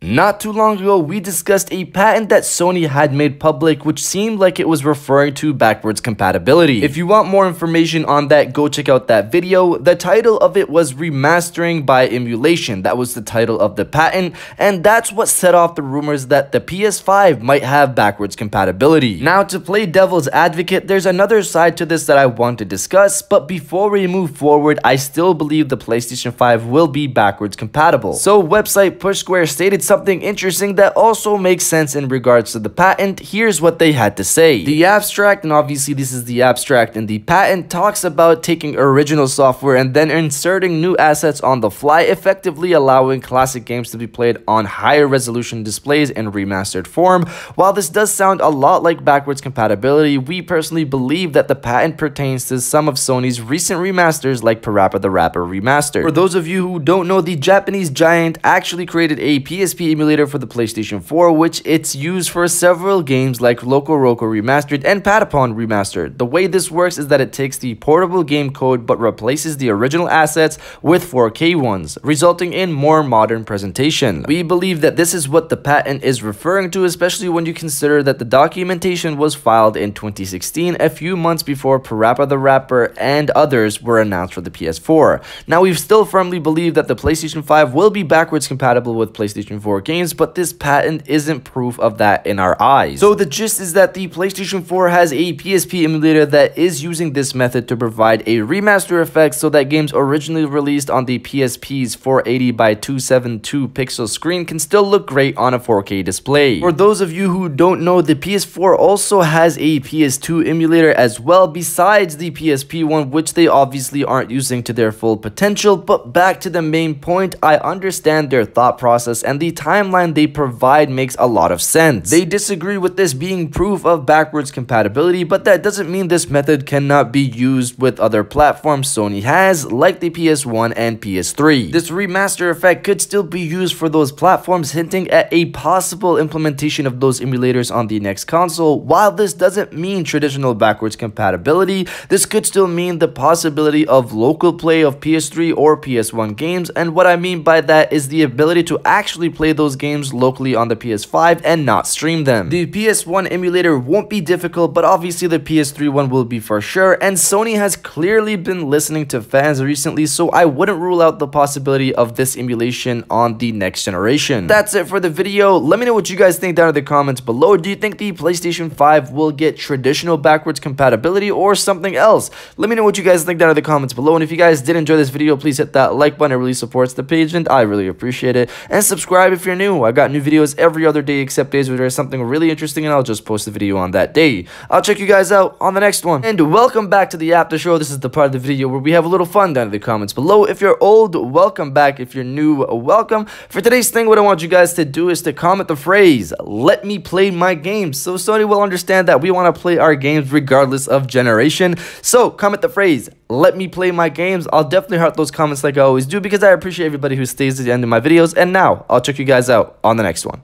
Not too long ago, we discussed a patent that Sony had made public which seemed like it was referring to backwards compatibility. If you want more information on that, go check out that video. The title of it was Remastering by Emulation. That was the title of the patent, and that's what set off the rumors that the PS5 might have backwards compatibility. Now, to play devil's advocate, there's another side to this that I want to discuss, but before we move forward, I still believe the PlayStation 5 will be backwards compatible. So website Push Square stated something interesting that also makes sense in regards to the patent. Here's what they had to say. The abstract, and obviously this is the abstract in the patent, talks about taking original software and then inserting new assets on the fly, effectively allowing classic games to be played on higher resolution displays in remastered form. While this does sound a lot like backwards compatibility, we personally believe that the patent pertains to some of Sony's recent remasters like Parappa the Rapper Remastered. For those of you who don't know, the Japanese giant actually created a PSP emulator for the PlayStation 4, which it's used for several games like Loco Roco Remastered and Patapon Remastered. The way this works is that it takes the portable game code but replaces the original assets with 4K ones, resulting in more modern presentation. We believe that this is what the patent is referring to, especially when you consider that the documentation was filed in 2016, a few months before Parappa the Rapper and others were announced for the PS4. Now, we still firmly believe that the PlayStation 5 will be backwards compatible with PlayStation 4 games, but this patent isn't proof of that in our eyes. So the gist is that the PlayStation 4 has a PSP emulator that is using this method to provide a remaster effect so that games originally released on the PSP's 480 by 272 pixel screen can still look great on a 4K display. For those of you who don't know, the PS4 also has a PS2 emulator as well, besides the PSP one, which they obviously aren't using to their full potential. But back to the main point, I understand their thought process and the timeline they provide makes a lot of sense. They disagree with this being proof of backwards compatibility, but that doesn't mean this method cannot be used with other platforms Sony has, like the PS1 and PS3. This remaster effect could still be used for those platforms, hinting at a possible implementation of those emulators on the next console. While this doesn't mean traditional backwards compatibility, this could still mean the possibility of local play of PS3 or PS1 games, and what I mean by that is the ability to actually play those games locally on the PS5 and not stream them. The PS1 emulator won't be difficult, but obviously the PS3 one will be for sure, and Sony has clearly been listening to fans recently, so I wouldn't rule out the possibility of this emulation on the next generation. That's it for the video. Let me know what you guys think down in the comments below. Do you think the PlayStation 5 will get traditional backwards compatibility or something else? Let me know what you guys think down in the comments below, and if you guys did enjoy this video, please hit that like button. It really supports the page and I really appreciate it. And subscribe if you're new. I got new videos every other day except days where there's something really interesting and I'll just post a video on that day. I'll check you guys out on the next one. And welcome back to the after show. This is the part of the video where we have a little fun down in the comments below. If you're old, welcome back. If you're new, welcome. For today's thing, what I want you guys to do is to comment the phrase, "Let me play my games," so Sony will understand that we want to play our games regardless of generation. So comment the phrase, "Let me play my games." I'll definitely heart those comments like I always do because I appreciate everybody who stays to the end of my videos. And now I'll check you guys out on the next one.